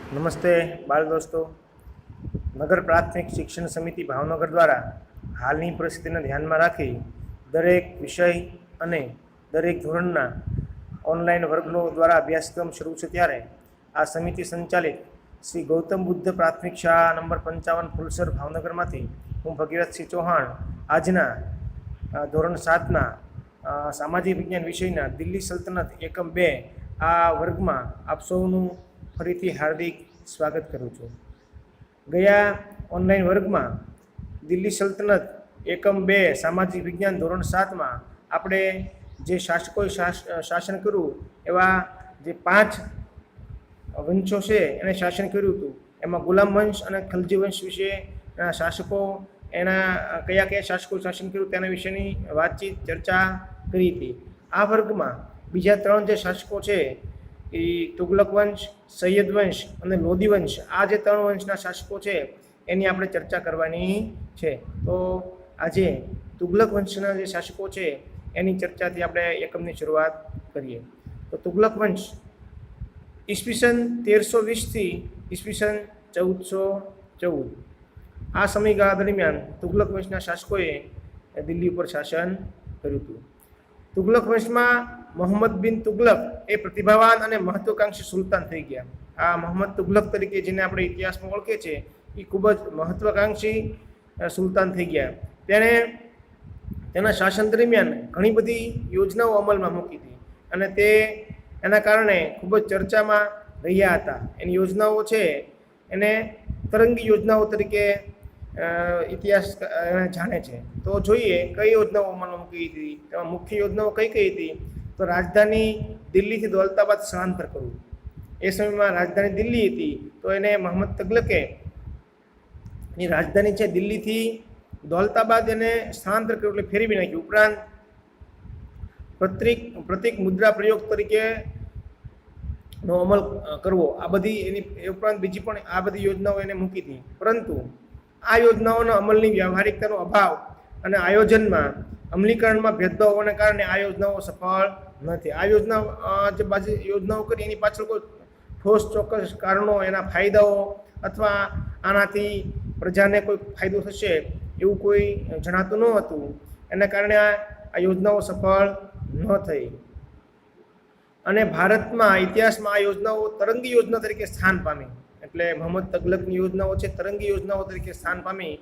નમસ્તે બાળ દોસ્તો. નગર પ્રાથમિક શિક્ષણ સમિતિ ભાવનગર દ્વારા હાલની પરિસ્થિતિને ધ્યાનમાં રાખી દરેક વિષય અને દરેક ધોરણના ઓનલાઈન વર્ગો દ્વારા અભ્યાસક્રમ શરૂ છે. ત્યારે આ સમિતિ સંચાલિત શ્રી ગૌતમ બુદ્ધ પ્રાથમિક શાળા નંબર 55 ફુલસર ભાવનગરમાંથી હું ભગીરથસિંહ ચૌહાણ આજના ધોરણ 7ના સામાજિક વિજ્ઞાન વિષયના દિલ્હી સલ્તનત એકમ 2 આ વર્ગમાં આપ સૌનું ફરીથી હાર્દિક સ્વાગત કરું છું. ગયા ઓનલાઈન વર્ગમાં દિલ્હી સલ્તનત એકમ 2 સામાજિક વિજ્ઞાન ધોરણ 7માં આપણે જે શાસકોએ શાસન કર્યું એવા જે 5 વંશો છે એને શાસન કર્યું હતું. એમાં ગુલામ વંશ અને ખલજી વંશ વિશે શાસકો એના કયા કયા શાસકો શાસન કર્યું તેના વિશેની વાતચીત ચર્ચા કરી હતી. આ વર્ગમાં બીજા 3 જે શાસકો છે એ તુગલક વંશ, સૈયદ વંશ અને લોધી વંશ, આ જે 3 વંશના શાસકો છે એની આપણે ચર્ચા કરવાની છે. તો આજે તુગલક વંશના જે શાસકો છે એની ચર્ચાથી આપણે એકમની શરૂઆત કરીએ. તો તુગલક વંશ ઈસવીસન 1320થી ઈસવીસન 1414 આ સમયગાળા દરમિયાન તુગલક વંશના શાસકોએ દિલ્હી ઉપર શાસન કર્યું હતું. તુગલક વંશમાં મોહમ્મદ બિન તુગલક એ પ્રતિભાવાન અને મહત્વાકાંક્ષી સુલતાન થઈ ગયા. આ મોહમ્મદ તુગલક તરીકે જેને આપણે ઇતિહાસમાં ઓળખીએ છીએ એ ખૂબ જ મહત્વાકાંક્ષી સુલતાન થઈ ગયા. તેણે તેના શાસન દરમિયાન ઘણી બધી યોજનાઓ અમલમાં મૂકી હતી અને તે એના કારણે ખૂબ જ ચર્ચામાં રહ્યા હતા. એની યોજનાઓ છે એને તરંગી યોજનાઓ તરીકે ઇતિહાસ જાણે છે. તો જોઈએ કઈ યોજનાઓ અમલમાં મૂકી હતી. તેમાં મુખ્ય યોજનાઓ કઈ કઈ હતી? તો રાજધાની દિલ્હીથી દૌલતાબાદ સ્થળાંતર કરવું. એ સમયમાં રાજધાની દિલ્હી હતી તો એને મોહમ્મદ તુગલકે એની રાજધાની છે દિલ્હીથી દૌલતાબાદ એને સ્થળાંતર કર્યું, એટલે ફેરવી નાખ્યું. ઉપરાંત પ્રતિક મુદ્રા પ્રયોગ તરીકે નો અમલ કરવો, આ બધી એની ઉપરાંત બીજી પણ આ બધી યોજનાઓ એને મૂકી હતી. પરંતુ આ યોજનાઓના અમલની વ્યવહારિકતાનો અભાવ અને આયોજનમાં અમલીકરણમાં ભેદભાવ હોવાને કારણે આ યોજનાઓ સફળ નથી. આ યોજનાઓ કરી એની પાછળ કોઈ ઠોસ ચોક્કસ કારણો, એના ફાયદાઓ અથવા આનાથી પ્રજાને કોઈ ફાયદો થશે એવું કોઈ જણાતું ન હતું. એના કારણે આ યોજનાઓ સફળ ન થઈ અને ભારતમાં ઇતિહાસમાં આ યોજનાઓ તરંગી યોજના તરીકે સ્થાન પામી. એટલે મોહમ્મદ તુગલકની યોજનાઓ છે તરંગી યોજનાઓ તરીકે સ્થાન પામી,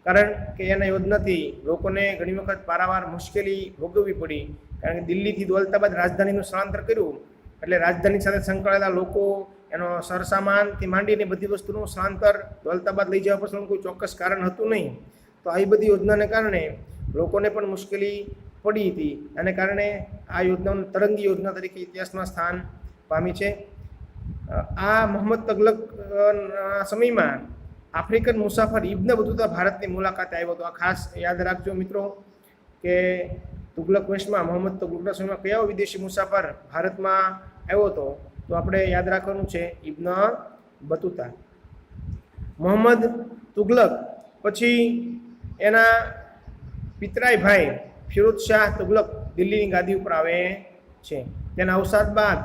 કારણ કે એના યોજનાથી લોકોને ઘણી વખત પારાવાર મુશ્કેલી ભોગવવી પડી. કારણ કે દિલ્હીથી દૌલતાબાદ રાજધાનીનું સ્થળાંતર કર્યું એટલે રાજધાની સાથે સંકળાયેલા લોકો, એનો સરસામાનથી માંડીને બધી વસ્તુનું સ્થળાંતર દૌલતાબાદ લઈ જવા પાછળનું કોઈ ચોક્કસ કારણ હતું નહીં. તો આવી બધી યોજનાને કારણે લોકોને પણ મુશ્કેલી પડી હતી. આને કારણે આ યોજનાઓને તરંગી યોજના તરીકે ઇતિહાસમાં સ્થાન પામી છે. આ મોહમ્મદ તુગલક સમયમાં આફ્રિકન મુસાફર ઇબ્ન બતુતા ભારતની મુલાકાતે આવ્યો હતો. આ ખાસ યાદ રાખજો મિત્રો કે તુગલક વંશમાં મોહમ્મદ તુગલકના સમયમાં કયા વિદેશી મુસાફર ભારતમાં આવ્યો હતો? તો આપણે યાદ રાખવાનું છે ઇબ્ન બતુતા. મોહમ્મદ તુગલક પછી એના પિતરાઈ ભાઈ ફિરોઝ શાહ તુગલક દિલ્હીની ગાદી ઉપર આવે છે. તેના અવસાદ બાદ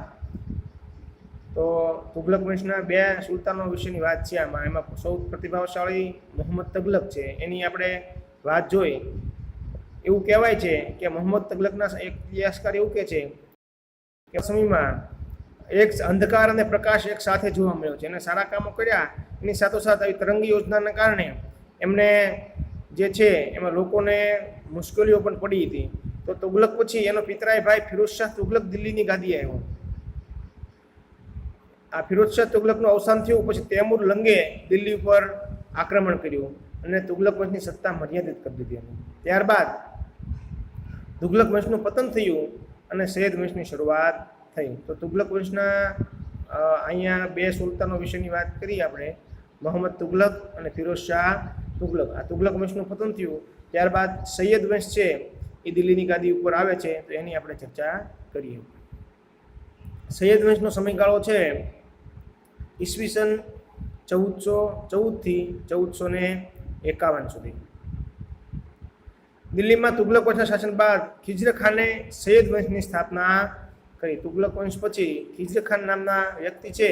તો તુગલક વંશના 2 સુલતાનો વિશેની વાત છે આમાં. એમાં સૌ પ્રતિભાશાળી મોહમ્મદ તુગલક છે. એની આપણે વાત જોઈ. એવું કહેવાય છે કે મોહમ્મદ તુગલકના એક ઇતિહાસકાર એવું કહે છે કે સમયમાં એક અંધકાર અને પ્રકાશ એક સાથે જોવા મળ્યો છે. એને સારા કામો કર્યા, એની સાથોસાથ આવી તરંગી યોજનાના કારણે એમને જે છે એમાં લોકોને મુશ્કેલીઓ પણ પડી હતી. તો તુગલક પછી એનો પિતરાઈ ભાઈ ફિરોઝ શાહ તુગલક દિલ્હીની ગાદી આવ્યો. આ ફિરોઝ શાહ તુગલકનું અવસાન થયું પછી તૈમુર લંગે દિલ્હી ઉપર આક્રમણ કર્યું અને તુગલક વંશની સત્તા મર્યાદિત કરી દીધી. ત્યારબાદ તુગલક વંશનું પતન થયું અને સૈયદ વંશની શરૂઆત થઈ. તો તુગલક વંશના અહીંયા 2 સુલતાનો વિશેની વાત કરી આપણે, મોહમ્મદ તુગલક અને ફિરોઝ શાહ તુગલક. આ તુગલક વંશનું પતન થયું. ત્યારબાદ સૈયદ વંશ છે એ દિલ્હીની ગાદી ઉપર આવે છે, તો એની આપણે ચર્ચા કરીએ. સૈયદ વંશનો સમયગાળો છે ઈસવીસન 1414થી 1451 સુધી. દિલ્હીમાં તુગલક વંશના શાસન બાદ ખિઝર ખાને સૈયદ વંશની સ્થાપના કરી. તુગલક વંશ પછી ખિઝર ખાન નામના વ્યક્તિ છે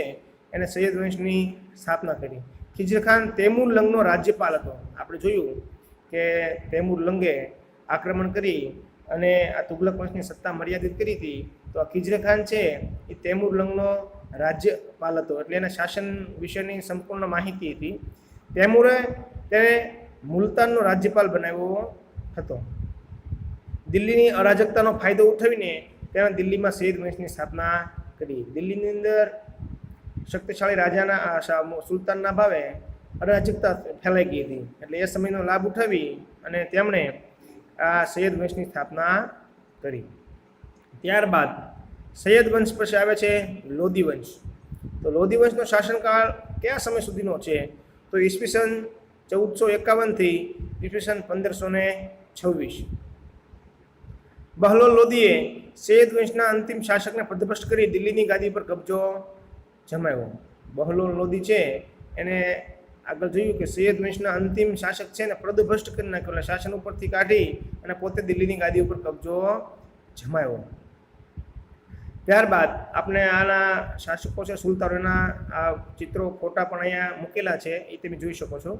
એને સૈયદ વંશની સ્થાપના કરી. ખિઝર ખાન તૈમૂર લંગનો રાજ્યપાલ હતો. આપણે જોયું કે તૈમૂર લંગે આક્રમણ કરી અને આ તુગલક વંશની સત્તા મર્યાદિત કરી હતી. તો આ ખિઝર ખાન છે એ તૈમૂર લંગનો રાજ્યપાલ હતો, એટલે એના શાસન વિશેની સંપૂર્ણ માહિતી હતી. તૈમૂરે તેને મુલતાનનો રાજ્યપાલ બનાવ્યો હતો. દિલ્હીની અરાજકતાનો ફાયદો ઉઠાવીને તેણે દિલ્હીમાં સૈયદ વંશની સ્થાપના કરી. દિલ્હીની અંદર શક્તિશાળી રાજાના સુલતાનના ભાવે અરાજકતા ફેલાઈ ગઈ હતી, એટલે એ સમયનો લાભ ઉઠાવી અને તેમણે આ સૈયદ વંશની સ્થાપના કરી. ત્યારબાદ સૈયદ વંશ પછી આવે છે લોધી વંશ. તો લોધી વંશનો શાસનકાળ કયા સમય સુધીનો છે? તો ઈસવીસન 1451 ઈસવીસન 1526. બહલોલ લોધીએ સૈયદ વંશના અંતિમ શાસકને પદભ્રષ્ટ કરી દિલ્હીની ગાદી પર કબજો જમાવ્યો. બહલોલ લોધી છે એને આગળ જોયું કે સૈયદ વંશના અંતિમ શાસક છે ને પદભ્રષ્ટ કરી નાખ્યો, એટલે શાસન ઉપરથી કાઢી અને પોતે દિલ્હીની ગાદી ઉપર કબજો જમાવ્યો. ત્યારબાદ આપણે આના શાસકો છે સુલતાનોના આ ચિત્રો ફોટા પણ અહીંયા મૂકેલા છે, એ તમે જોઈ શકો છો.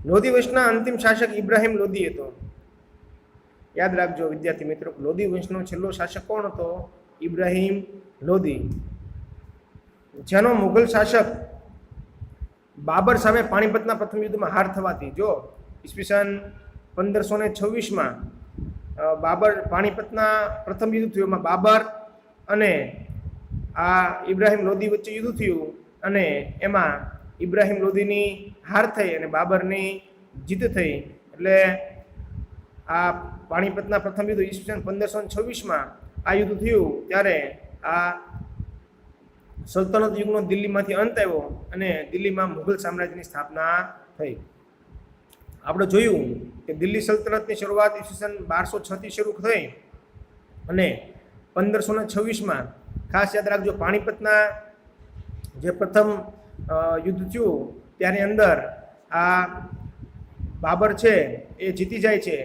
લોધી વંશના અંતિમ શાસક ઇબ્રાહિમ લોધી હતો. યાદ રાખજો વિદ્યાર્થી મિત્રો, લોધી વંશનો છેલ્લો શાસક કોણ હતો? ઇબ્રાહિમ લોધી, જેનો મુઘલ શાસક બાબર સામે પાણીપતના પ્રથમ યુદ્ધમાં હાર થવાથી, જો ઈસવીસન 1526માં બાબર પાણીપતના પ્રથમ યુદ્ધ થયું, એમાં બાબર અને આ ઇબ્રાહિમ લોધી વચ્ચે યુદ્ધ થયું અને એમાં ઇબ્રાહિમ લોધીની હાર થઈ અને બાબરની જીત થઈ. એટલે આ પાણીપતના પ્રથમ યુદ્ધ ઈસવીસન 1526માં આ યુદ્ધ થયું ત્યારે આ સલ્તનત યુગનો દિલ્હીમાંથી અંત આવ્યો અને દિલ્હીમાં મુઘલ સામ્રાજ્યની સ્થાપના થઈ. આપણે જોયું કે દિલ્હી સલ્તનતની શરૂઆત ઈસવીસન 1206થી શરૂ થઈ અને 1526માં ખાસ યાદ રાખજો પાણીપતના જે પ્રથમ યુદ્ધ થયું ત્યારે અંદર આ બાબર છે એ જીતી જાય છે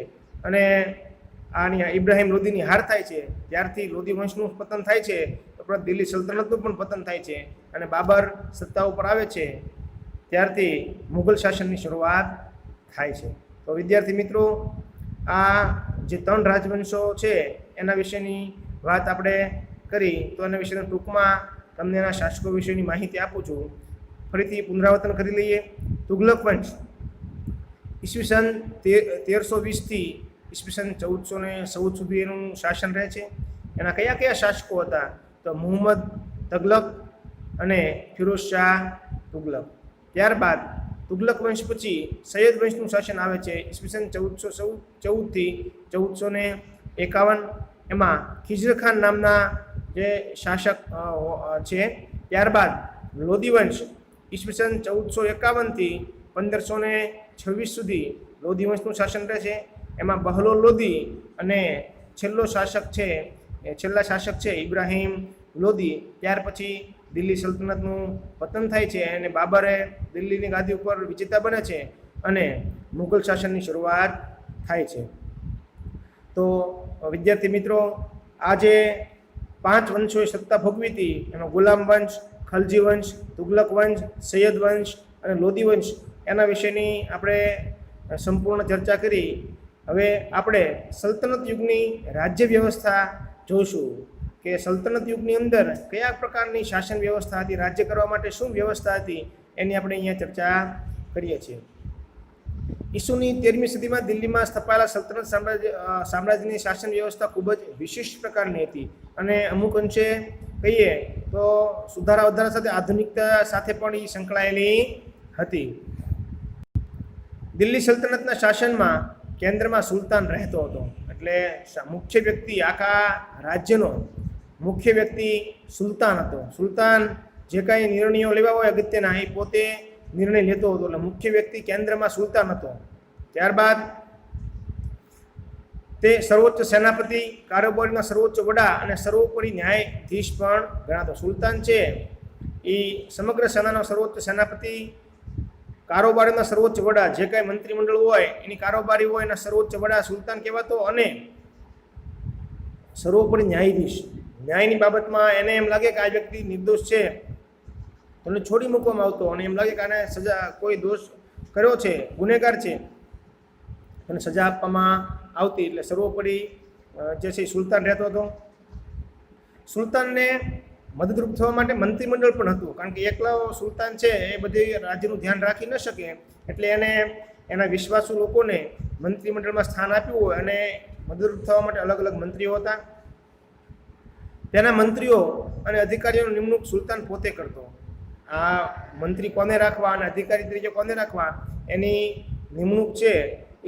અને આની ઇબ્રાહિમ લોધીની હાર થાય છે. ત્યારથી લોધી વંશનું પતન થાય છે, ઉપરાંત દિલ્હી સલ્તનતનું પણ પતન થાય છે અને બાબર સત્તા ઉપર આવે છે. ત્યારથી મુઘલ શાસનની શરૂઆત થાય છે. તો વિદ્યાર્થી મિત્રો, આ જે 3 રાજવંશો છે એના વિશેની વાત આપણે કરી, તો એના વિશે ટૂંકમાં તમને એના શાસકો વિશેની માહિતી આપું છું. ફરીથી પુનરાવર્તન કરી લઈએ. તુગલક વંશ ઈસવીસન 1320થી ઈસવીસન 1414 સુધી એનું શાસન રહે છે. એના કયા કયા શાસકો હતા? તો મુહમ્મદ તગલક અને ફિરોઝ શાહ તુગલક. ત્યારબાદ તુગલક વંશ પછી સૈયદ વંશનું શાસન આવે છે ઈસવીસન 1414થી 1451. એમાં ખિઝર ખાન નામના જે શાસક છે. ત્યારબાદ લોધી વંશ ઈસવીસન 1451થી 1526 સુધી લોધી વંશનું શાસન રહે છે. એમાં બહલોલ લોધી અને છેલ્લા શાસક છે ઇબ્રાહિમ લોધી. ત્યાર પછી દિલ્હી સલ્તનતનું પતન થાય છે અને બાબરે દિલ્હીની ગાદી ઉપર વિજેતા બને છે અને મુઘલ શાસનની શરૂઆત થાય છે. તો વિદ્યાર્થી મિત્રો, આ જે 5 વંશોએ સત્તા ભોગવી હતી એમાં ગુલામ વંશ, ખલજી વંશ, તુગલક વંશ, સૈયદ વંશ અને લોધી વંશ, એના વિશેની આપણે સંપૂર્ણ ચર્ચા કરી. હવે આપણે સલ્તનત યુગની રાજ્ય વ્યવસ્થા જોઈશું કે સલ્તનત યુગની અંદર કયા પ્રકારની શાસન વ્યવસ્થા હતી, રાજ્ય કરવા માટે શું વ્યવસ્થા હતી, એની આપણે અહીંયા ચર્ચા કરીએ છીએ. ઈસુની 13મી સદીમાં દિલ્હીમાં સ્થપાયેલા સલ્તનત સામ્રાજ્યની શાસન વ્યવસ્થા ખૂબ જ વિશિષ્ટ પ્રકારની હતી અને અમુક અંશે કહીએ તો સુધારા વધારા સાથે આધુનિકતા સાથે પણ એ સંકળાયેલી હતી. દિલ્હી સલ્તનતના શાસનમાં કેન્દ્રમાં સુલતાન રહેતો હતો, એટલે મુખ્ય વ્યક્તિ આખા રાજ્યનો મુખ્ય વ્યક્તિ સુલતાન હતો. સુલતાન જે કાંઈ નિર્ણયો લેવા હોય અગત્યના એ પોતે નિર્ણય લેતો હતો, એટલે મુખ્ય વ્યક્તિ કેન્દ્રમાં સુલતાન હતો. ત્યારબાદ તે સર્વોચ્ચ સેનાપતિ, કારોબારીના સર્વોચ્ચ વડા અને સર્વોપરી ન્યાયાધીશ પણ ગણાતો. સુલતાન છે એ સમગ્ર સેનાનો સર્વોચ્ચ સેનાપતિ, કારોબારીના સર્વોચ્ચ વડા, જે કાંઈ મંત્રીમંડળ હોય એની કારોબારી હોય એના સર્વોચ્ચ વડા સુલતાન કહેવાતો, અને સર્વોપરી ન્યાયાધીશ. ન્યાયની બાબતમાં એને એમ લાગે કે આ વ્યક્તિ નિર્દોષ છે તમને છોડી મૂકવામાં આવતો અને એમ લાગે કે આને સજા કોઈ દોષ કર્યો છે, ગુનેગાર છે, અને સજા આપવામાં આવતી. એટલે સર્વોપરી જે છે સુલતાન રહેતો હતો. સુલતાનને મદદરૂપ થવા માટે મંત્રીમંડળ પણ હતું, કારણ કે એકલો સુલતાન છે એ બધી રાજ્યનું ધ્યાન રાખી ન શકે, એટલે એને એના વિશ્વાસુ લોકોને મંત્રીમંડળમાં સ્થાન આપ્યું હોય અને મદદરૂપ થવા માટે અલગ અલગ મંત્રીઓ હતા. તેના મંત્રીઓ અને અધિકારીઓની નિમણૂક સુલતાન પોતે કરતો. આ મંત્રી કોને રાખવા અને અધિકારી તરીકે કોને રાખવા એની નિમણૂક છે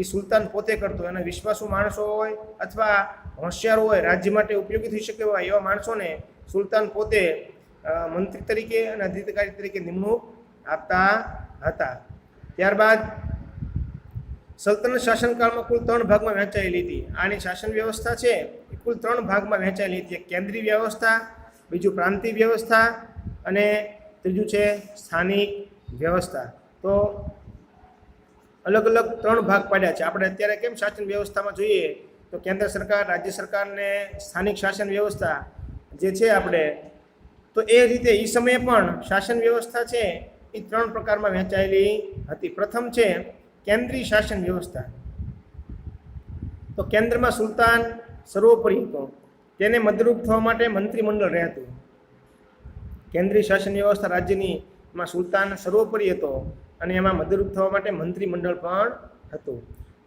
એ સુલતાન પોતે કરતો. એના વિશ્વાસુ માણસો હોય અથવા હોશિયાર હોય, રાજ્ય માટે ઉપયોગી થઈ શકે હોય એવા માણસોને સુલતાન પોતે મંત્રી તરીકે અને અધિકારી તરીકે નિમણૂક આપતા હતા. ત્યારબાદ સલ્તનત શાસનકાળમાં કુલ 3 ભાગમાં વહેંચાયેલી હતી. આની શાસન વ્યવસ્થા છે એ કુલ 3 ભાગમાં વહેંચાયેલી હતી. એક કેન્દ્રીય વ્યવસ્થા, બીજું પ્રાંતીય વ્યવસ્થા અને ત્રીજું છે સ્થાનિક વ્યવસ્થા. તો અલગ અલગ 3 ભાગ પાડ્યા છે. આપણે અત્યારે કેમ શાસન વ્યવસ્થામાં જોઈએ તો કેન્દ્ર સરકાર, રાજ્ય સરકારને સ્થાનિક શાસન વ્યવસ્થા જે છે આપણે, તો એ રીતે એ સમયે પણ શાસન વ્યવસ્થા છે એ 3 પ્રકારમાં વહેંચાયેલી હતી. પ્રથમ છે કેન્દ્રીય શાસન વ્યવસ્થા. તો કેન્દ્રમાં સુલતાન સર્વોપરી હતો, તેને મદદરૂપ થવા માટે મંત્રીમંડળ રહેતું. કેન્દ્રીય શાસન વ્યવસ્થા રાજ્યનીમાં સુલતાન સર્વોપરી હતો અને એમાં મદદરૂપ થવા માટે મંત્રીમંડળ પણ હતું.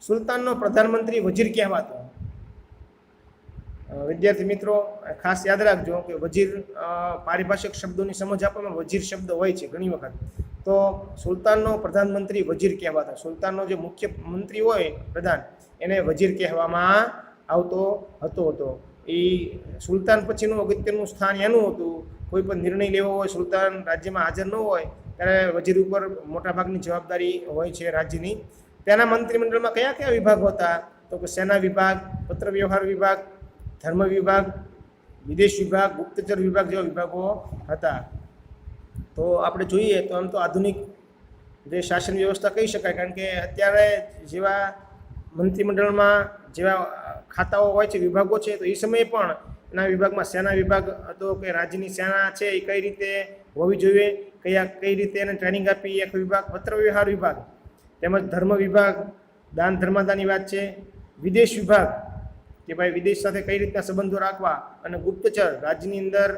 સુલતાનનો પ્રધાનમંત્રી વજીર કહેવાતો. વિદ્યાર્થી મિત્રો ખાસ યાદ રાખજો કે વજીર પારિભાષિક શબ્દોની સમજ આપવામાં વજીર શબ્દ હોય છે ઘણી વખત. તો સુલતાનનો પ્રધાનમંત્રી વજીર કહેવાતો. સુલતાનનો જે મુખ્ય મંત્રી હોય પ્રધાન, એને વજીર કહેવામાં આવતો હતો. એ સુલતાન પછીનું અગત્યનું સ્થાન એનું હતું. કોઈ પણ નિર્ણય લેવો હોય, સુલતાન રાજ્યમાં હાજર ન હોય ત્યારે વજીર ઉપર મોટાભાગની જવાબદારી હોય છે રાજ્યની. તેના મંત્રીમંડળમાં કયા કયા વિભાગો હતા તો કે સેના વિભાગ, પત્ર વ્યવહાર વિભાગ, ધર્મ વિભાગ, વિદેશ વિભાગ, ગુપ્તચર વિભાગ જેવા વિભાગો હતા. તો આપણે જોઈએ તો આમ તો આધુનિક જે શાસન વ્યવસ્થા કહી શકાય, કારણ કે અત્યારે જેવા મંત્રીમંડળમાં જેવા ખાતાઓ હોય છે, વિભાગો છે, તો એ સમયે પણ એના વિભાગમાં સેના વિભાગ હતો કે રાજ્યની સેના છે એ કઈ રીતે હોવી જોઈએ, કઈ રીતે એને ટ્રેનિંગ આપી, એક વિભાગ. પત્ર વ્યવહાર વિભાગ તેમજ ધર્મ વિભાગ, દાન ધર્માદાની વાત છે. વિદેશ વિભાગ કે ભાઈ વિદેશ સાથે કઈ રીતના સંબંધો રાખવા, અને ગુપ્તચર રાજ્યની અંદર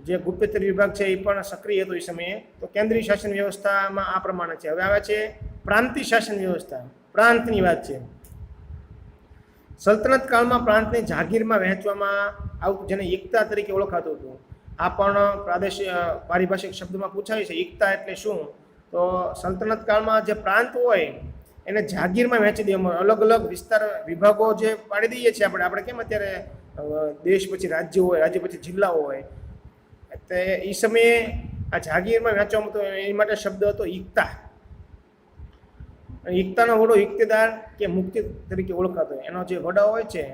જે ગુપ્તચર વિભાગ છે એ પણ સક્રિય હતો એ સમયે. તો કેન્દ્રીય શાસન વ્યવસ્થામાં આ પ્રમાણે છે. હવે આવે છે પ્રાંતીય શાસન વ્યવસ્થા. પ્રાંતની વાત છે. સલ્તનત કાળમાં પ્રાંતને જાગીરમાં વહેંચવામાં આવતું, જેને એકતા તરીકે ઓળખાતું હતું. આ પણ પ્રાદેશિક પારિભાષિક શબ્દમાં પૂછાય છે, એકતા એટલે શું? તો સલ્તનત કાળમાં જે પ્રાંત હોય એને જાગીરમાં વહેંચી દેવામાં, અલગ અલગ વિસ્તાર વિભાગો જે પાડી દઈએ છીએ આપણે કેમ અત્યારે દેશ પછી રાજ્ય હોય, રાજ્ય પછી જિલ્લાઓ હોય, એટલે એ સમયે આ જાગીરમાં વહેંચવામાં તો એ માટે શબ્દ હતો એકતા. એકતાનો વડો ઇક્તેદાર કે મુક્તિ તરીકે ઓળખાતો. એનો જે વડા હોય છે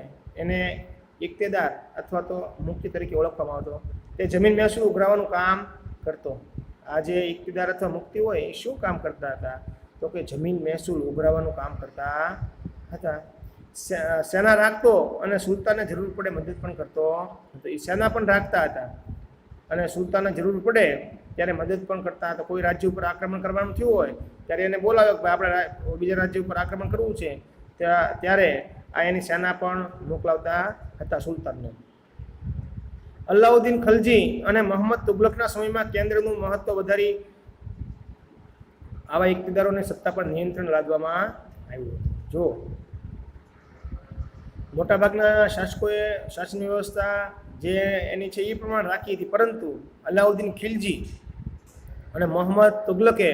એને ઇક્તેદાર અથવા તો મુક્તિ તરીકે ઓળખવામાં આવતો. તે જમીન મહેસૂલ ઉઘરાવવાનું કામ કરતો. આ જે ઇક્તેદાર અથવા મુક્તિ હોય એ શું કામ કરતા હતા તો કે જમીન મહેસૂલ ઉઘરાવવાનું કામ કરતા હતા. સેના રાખતો અને સુલતાનને જરૂર પડે મદદ પણ કરતો હતો. એ સેના પણ રાખતા હતા અને સુલતાનને જરૂર પડે ત્યારે મદદ પણ કરતા હતા. કોઈ રાજ્ય ઉપર આક્રમણ કરવાનું થયું હોય ત્યારે એને બોલાવે કે આપણે બીજા રાજ્ય ઉપર આક્રમણ કરવું છે, ત્યારે આ એની સેના પણ મોકલાવતા હતા સુલતાનને. અલાઉદ્દીન ખલજી અને મોહમ્મદ તુગલકના સમયમાં કેન્દ્રનું મહત્વ વધારી આવા ઇક્તદારોને સત્તા પર નિયંત્રણ લાદવામાં આવ્યું. જો મોટાભાગના શાસકોએ શાસન વ્યવસ્થા જે એની છે એ પ્રમાણે રાખી હતી, પરંતુ અલાઉદ્દીન ખિલજી અને મોહમ્મદ તુગલકે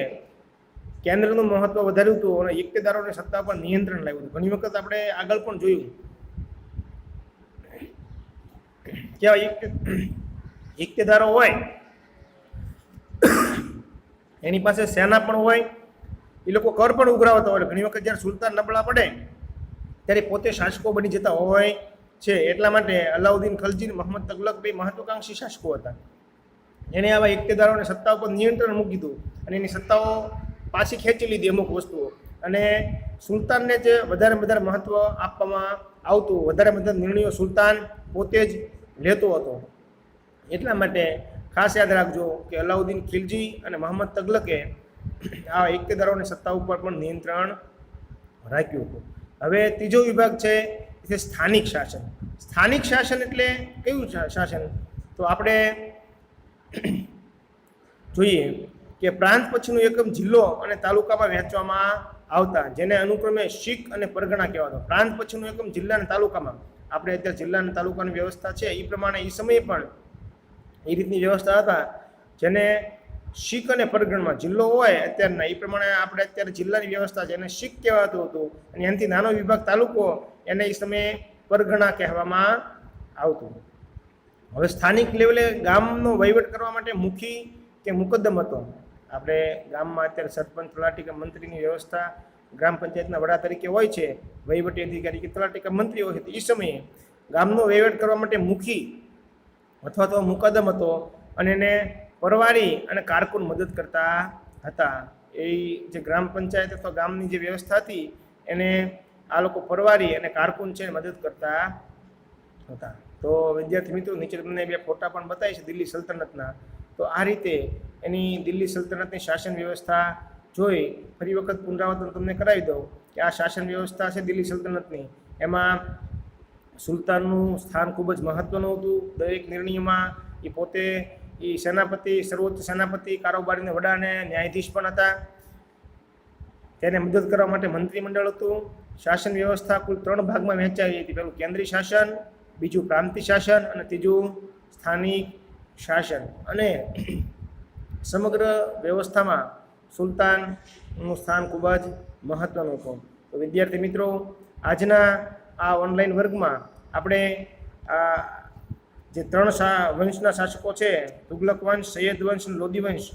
કેન્દ્રનું મહત્વ વધાર્યું હતું અને ઇક્તદારોને સત્તા પર નિયંત્રણ લાવ્યું હતું. ઘણી વખત આપણે આગળ પણ જોયું કે ઇક્તદારો હોય એની પાસે સેના પણ હોય, એ લોકો કર પણ ઉઘરાવતા હોય. ઘણી વખત જ્યારે સુલતાન નબળા પડે ત્યારે પોતે શાસકો બની જતા હોય છે. એટલા માટે અલાઉદ્દીન ખલજી અને મોહમ્મદ તુગલક બે મહત્વાકાંક્ષી શાસકો હતા. એણે આવા ઇક્તદારોને સત્તા ઉપર નિયંત્રણ મૂકી દીધું અને એની સત્તાઓ પાછી ખેંચી લીધી અમુક વસ્તુઓ, અને સુલતાનને જે વધારે મહત્વ આપવામાં આવતું, વધારે નિર્ણયો સુલતાન પોતે જ લેતો હતો. એટલા માટે ખાસ યાદ રાખજો કે અલાઉદ્દીન ખિલજી અને મોહમ્મદ તગલકે આ ઇકતદારોની સત્તા ઉપર પણ નિયંત્રણ રાખ્યું હતું. હવે ત્રીજો વિભાગ છે એ સ્થાનિક શાસન. સ્થાનિક શાસન એટલે કયું શાસન? તો આપણે જોઈએ કે પ્રાંત પછીનું એકમ જિલ્લો અને તાલુકામાં વહેંચવામાં આવતા, જેને અનુક્રમે શીખ અને પરગણા કહેવાતો. પ્રાંત પછીનું એકમ જિલ્લા અને તાલુકામાં, આપણે અત્યારે જિલ્લા અને તાલુકાની વ્યવસ્થા છે એ પ્રમાણે એ સમયે પણ એ રીતની વ્યવસ્થા હતા, જેને શીખ અને પરગણમાં જિલ્લો હોય અત્યારના એ પ્રમાણે આપણે અત્યારે જિલ્લાની વ્યવસ્થા છે એને શીખ કહેવાતું હતું, અને એનાથી નાનો વિભાગ તાલુકો એને એ સમયે પરગણા કહેવામાં આવતું. હવે સ્થાનિક લેવલે ગામનો વહીવટ કરવા માટે મુખી કે મુકદ્દમ હતો. આપણે ગામમાં અત્યારે સરપંચ, તલાટી કે મંત્રીની વ્યવસ્થા ગ્રામ પંચાયતના વડા તરીકે હોય છે, વહીવટી અધિકારી કે તલાટી કે મંત્રી હોય છે. એ સમયે ગામનો વહીવટ કરવા માટે મુખી અથવા તો મુકદ્દમ હતો, અને એને પરવારી અને કારકુન મદદ કરતા હતા. એ જે ગ્રામ પંચાયત અથવા ગામની જે વ્યવસ્થા હતી એને આ લોકો પરવારી અને કારકુન છે મદદ કરતા હતા. તો વિદ્યાર્થી મિત્રો, નીચે તમને બે ફોટા પણ બતાવી છે દિલ્હી સલ્તનતના. તો આ રીતે એની દિલ્હી સલ્તનતની શાસન વ્યવસ્થા જોઈ ફરી વખત પુનરાવર્તન તમને કરાવી દઉં કે આ શાસન વ્યવસ્થા છે દિલ્હી સલ્તનતની. એમાં સુલતાનનું સ્થાન ખૂબ જ મહત્ત્વનું હતું. દરેક નિર્ણયમાં એ પોતે સેનાપતિ, સર્વોચ્ચ સેનાપતિ, કારોબારીના વડા અને ન્યાયાધીશ પણ હતા. તેને મદદ કરવા માટે મંત્રીમંડળ હતું. શાસન વ્યવસ્થા કુલ 3 ભાગમાં વહેંચાઈ હતી. પહેલું કેન્દ્રીય શાસન, બીજું પ્રાંતિય શાસન અને ત્રીજું સ્થાનિક શાસન. અને સમગ્ર વ્યવસ્થામાં સુલતાનનું સ્થાન ખૂબ જ મહત્ત્વનું હતું. તો વિદ્યાર્થી મિત્રો, આજના આ ઓનલાઈન વર્ગમાં આપણે આ જે 3 વંશના શાસકો છે, તુગલક વંશ, સૈયદ વંશ અને લોદી વંશ,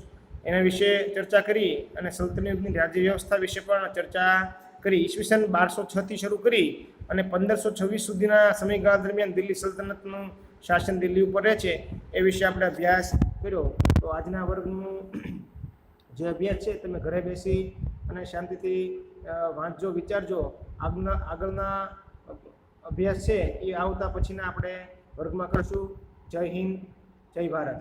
એના વિશે ચર્ચા કરી અને સલ્તનત યુગની રાજ્ય વ્યવસ્થા વિશે પણ ચર્ચા કરી. ઈસવીસન 1206થી શરૂ કરી અને 1526 સુધીના સમયગાળા દરમિયાન દિલ્હી સલ્તનતનું શાસન દિલ્હી ઉપર રહે છે એ વિશે આપણે અભ્યાસ કર્યો. તો આજના વર્ગનું જે અભ્યાસ છે તમે ઘરે બેસી અને શાંતિથી વાંચજો, વિચારજો. આગળના અભ્યાસ છે એ આવતા પછીના આપણે વર્ગમાં કરશું. જય હિન્દ, જય ભારત.